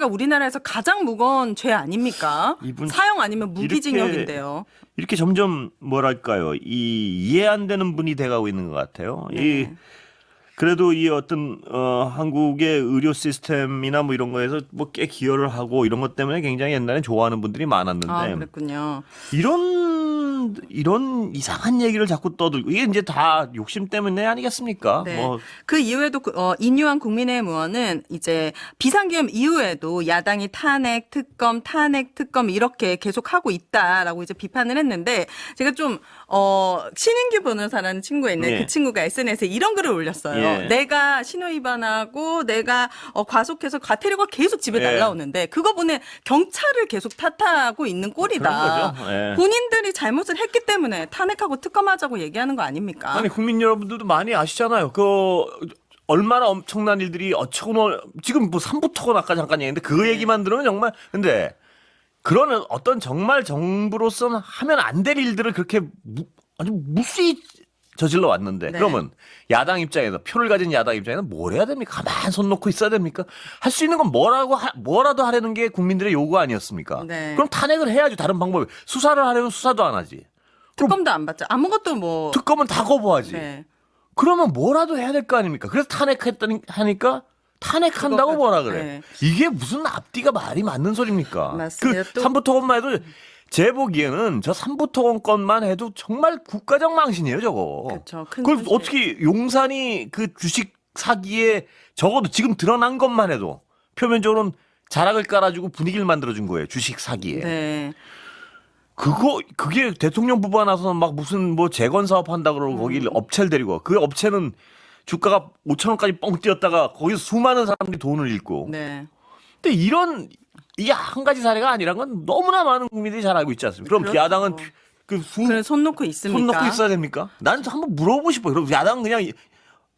탄핵죄가 우리나라에서 가장 무거운 죄 아닙니까? 이분 사형 아니면 무기징역인데요. 이렇게 점점 뭐랄까요, 이해 안 되는 분이 돼가고 있는 것 같아요. 네. 그래도 이 어떤 한국의 의료 시스템이나 뭐 이런 거에서 뭐 꽤 기여를 하고 이런 것 때문에 굉장히 옛날에 좋아하는 분들이 많았는데 아, 그랬군요. 이런 이상한 얘기를 자꾸 떠들고 이게 이제 다 욕심 때문에 아니겠습니까? 네. 뭐 그 이후에도 인유한 국민의힘 의원은 이제 비상계엄 이후에도 야당이 탄핵 특검 이렇게 계속 하고 있다라고 이제 비판을 했는데 제가 좀 신인규 변호사라는 친구가 있는데 예. 그 친구가 SNS에 이런 글을 올렸어요. 예. 내가 신호 위반하고 내가 과속해서 과태료가 계속 집에 예. 날라오는데 그거 보내 경찰을 계속 탓하고 있는 꼴이다. 그런 거죠. 예. 본인들이 잘못을 했기 때문에 탄핵하고 특검하자고 얘기하는 거 아닙니까? 아니 국민 여러분들도 많이 아시잖아요. 얼마나 엄청난 일들이 지금 뭐 삼부토건 아까 잠깐 얘기했는데 그 얘기만 들으면 정말 근데 그런 어떤 정말 정부로서는 하면 안 될 일들을 그렇게 아주 무수히 저질러 왔는데 네. 그러면 야당 입장에서 표를 가진 야당 입장에서는 뭘 해야 됩니까? 가만 손 놓고 있어야 됩니까? 할 수 있는 건 뭐라도 하려는 게 국민들의 요구 아니었습니까? 네. 그럼 탄핵을 해야지. 다른 방법이 수사를 하려면 수사도 안 하지. 특검도 안 받죠. 아무것도 뭐. 특검은 다 거부하지. 네. 그러면 뭐라도 해야 될 거 아닙니까? 그래서 하니까 탄핵한다고 그것까지, 뭐라 그래. 네. 이게 무슨 앞뒤가 말이 맞는 소리입니까? 맞습니다. 그 또- 삼부토건만 해도 제 보기에는 저 삼부토건 건만 해도 정말 국가적 망신이에요, 저거. 그렇죠. 큰 그걸 손실. 어떻게 용산이 그 주식 사기에 적어도 지금 드러난 것만 해도 표면적으로는 자락을 깔아주고 분위기를 만들어준 거예요, 주식 사기에. 네. 그게 대통령 부부가 나서는 막 무슨 뭐 재건 사업 한다 그러고 거기 업체를 데리고 그 업체는 주가가 5천 원까지 뻥 뛰었다가 거기서 수많은 사람들이 돈을 잃고. 네. 근데 이게 한 가지 사례가 아니란 건 너무나 많은 국민들이 잘 알고 있지 않습니까? 그럼 그렇죠. 야당은 그래 손 놓고 있습니까? 손 놓고 있어야 됩니까? 나는 한번 물어보고 싶어요. 그럼 야당은 그냥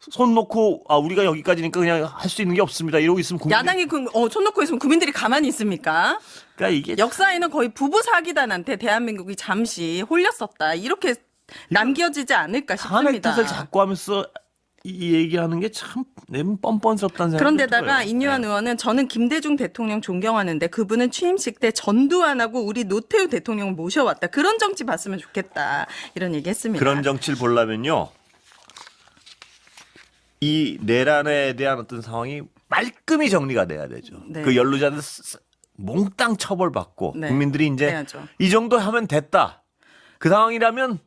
손 놓고 우리가 여기까지니까 그냥 할 수 있는 게 없습니다. 이러고 있으면 야당이 손 놓고 있으면 국민들이 가만히 있습니까? 그러니까 이게 역사에는 거의 부부 사기단한테 대한민국이 잠시 홀렸었다. 이렇게 남겨지지 않을까 탄핵 싶습니다. 탓을 자꾸 하면서 이 얘기하는 게 참 뻔뻔스럽다는 생각이 그런데다가 들어요. 인유한 의원은 저는 김대중 대통령 존경하는데 그분은 취임식 때 전두 안 하고 우리 노태우 대통령을 모셔왔다. 그런 정치 봤으면 좋겠다. 이런 얘기했습니다. 그런 정치를 보려면요. 이 내란에 대한 어떤 상황이 말끔히 정리가 돼야 되죠. 네. 그 연루자들 몽땅 처벌받고 네. 국민들이 이제 해야죠. 이 정도 하면 됐다. 그 상황이라면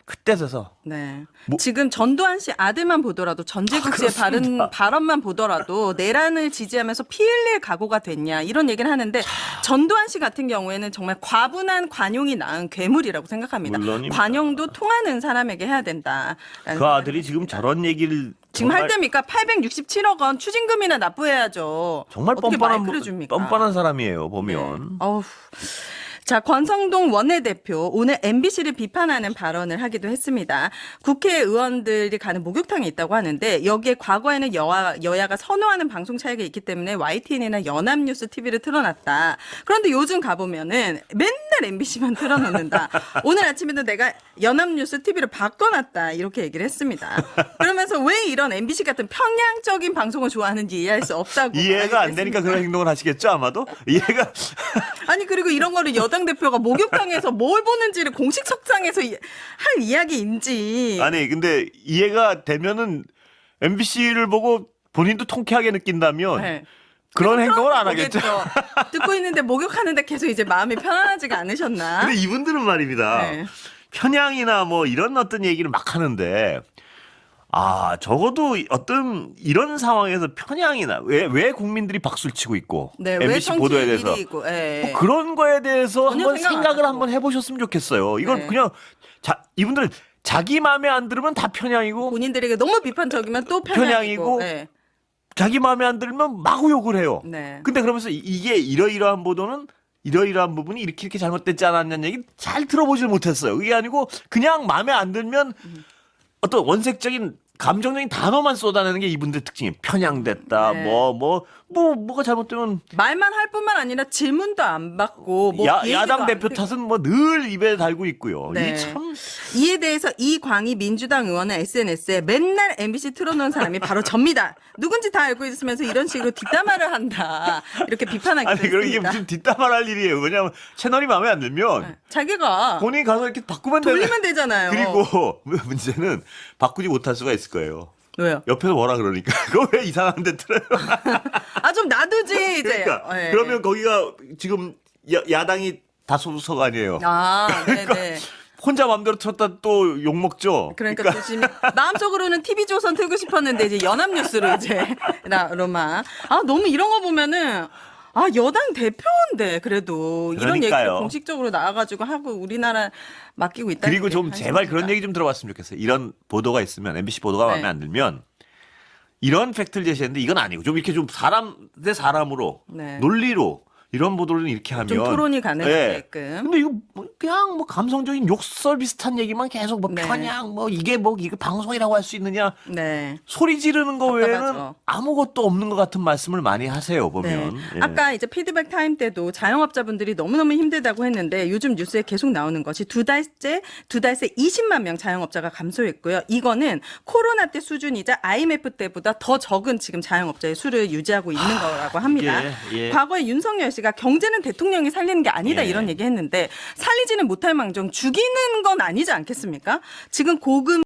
그때 서서 네. 뭐- 지금 전두환 씨 아들만 보더라도 전제국 씨의 그렇습니다. 발언만 보더라도 내란을 지지하면서 피 흘릴 각오가 됐냐 이런 얘기를 하는데 전두환 씨 같은 경우에는 정말 과분한 관용이 낳은 괴물이라고 생각합니다. 물론입니다. 관용도 통하는 사람에게 해야 된다. 그 아들이 지금 저런 얘기를 지금 정말, 할 때입니까? 867억 원 추징금이나 납부해야죠. 정말 어떻게 뻔뻔한 마이크를 줍니까? 뻔뻔한 사람이에요. 보면. 어우. 자, 권성동 원내대표 오늘 MBC를 비판하는 발언을 하기도 했습니다. 국회의원들이 가는 목욕탕이 있다고 하는데 여기에 과거에는 여야가 선호하는 방송 차이가 있기 때문에 YTN이나 연합뉴스 TV를 틀어놨다. 그런데 요즘 가보면은 맨날 MBC만 틀어놓는다. 오늘 아침에도 내가 연합뉴스 TV를 바꿔놨다. 이렇게 얘기를 했습니다. 그러면서 왜 이런 MBC 같은 평양적인 방송을 좋아하는지 이해할 수 없다고. 이해가 안 말했습니다. 되니까 그런 행동을 하시겠죠, 아마도? 이해가 아니 그리고 이런 거를 여당 대표가 목욕탕에서 뭘 보는지를 공식 석상에서 할 이야기인지. 아니 근데 이해가 되면은 MBC를 보고 본인도 통쾌하게 느낀다면 네. 그런 계속 행동을 안 하겠죠. 보겠죠. 듣고 있는데 목욕하는데 계속 이제 마음이 편안하지가 않으셨나? 근데 이분들은 말입니다. 네. 편향이나 뭐 이런 어떤 얘기를 막 하는데 적어도 어떤 이런 상황에서 편향이나 왜 국민들이 박수를 치고 있고 네, 왜 MBC 보도에 정치 대해서 1위이고, 예. 뭐 그런 거에 대해서 전혀 한번 생각 안 생각을 하고. 한번 해보셨으면 좋겠어요. 이건 네. 그냥 이분들 자기 마음에 안 들으면 다 편향이고 본인들에게 너무 비판적이면 또 편향이고. 편향이고. 예. 자기 마음에 안 들면 마구 욕을 해요. 네. 근데 그러면서 이게 이러이러한 보도는 이러이러한 부분이 이렇게 잘못됐지 않았냐는 얘기 잘 들어보질 못했어요. 그게 아니고 그냥 마음에 안 들면 어떤 원색적인 감정적인 단어만 쏟아내는 게 이분들 특징이에요. 편향됐다, 네. 뭐 뭐가 잘못되면 말만 할 뿐만 아니라 질문도 안 받고 뭐 얘기도 야당 안 대표 듣고. 탓은 뭐 늘 입에 달고 있고요. 네. 이 참 이에 대해서 이광희 민주당 의원은 SNS에 맨날 MBC 틀어놓은 사람이 바로 접니다. 누군지 다 알고 있으면서 이런 식으로 뒷담화를 한다. 이렇게 비판하기도 아니 그럼 이게 했습니다. 무슨 뒷담화할 일이에요. 왜냐하면 채널이 마음에 안 들면 자기가 본인이 가서 이렇게 바꾸면 돌리면 되잖아요. 그리고 문제는 바꾸지 못할 수가 있을 거예요. 왜요? 옆에서 뭐라 그러니까 그거 왜 이상한 데 틀어요? 아 좀 놔두지 이제. 그러니까 네. 그러면 거기가 지금 야당이 다소수석 아니에요. 아, 네네. 혼자 마음대로 틀었다 또 욕 먹죠. 그러니까 조심히 마음속으로는 TV조선 틀고 싶었는데 이제 연합뉴스로 이제 로마. 아 너무 이런 거 보면은 아 여당 대표인데 그래도 이런 그러니까요. 얘기를 공식적으로 나와가지고 하고 우리나라 맡기고 있다. 그리고 좀 제발 그런 얘기 좀 들어봤으면 좋겠어요. 이런 보도가 있으면 MBC 보도가 마음에 네. 안 들면 이런 팩트를 제시했는데 이건 아니고 좀 이렇게 좀 사람 대 사람으로 네. 논리로 이런 보도를 이렇게 하면 좀 토론이 가능하게끔. 근데 이거 뭐 그냥 뭐 감성적인 욕설 비슷한 얘기만 계속 뭐 네. 편향 뭐 이게 뭐 이거 방송이라고 할 수 있느냐 네. 소리 지르는 거 외에는 답답하죠. 아무것도 없는 것 같은 말씀을 많이 하세요 보면. 네. 예. 아까 이제 피드백 타임 때도 자영업자분들이 너무너무 힘들다고 했는데 요즘 뉴스에 계속 나오는 것이 두 달 새 20만 명 자영업자가 감소했고요. 이거는 코로나 때 수준이자 IMF 때보다 더 적은 지금 자영업자의 수를 유지하고 있는 거라고 합니다. 예. 과거에 윤석열 씨가 경제는 대통령이 살리는 게 아니다 예. 이런 얘기 했는데 살리지는 못할 망정 죽이는 건 아니지 않겠습니까? 지금 고금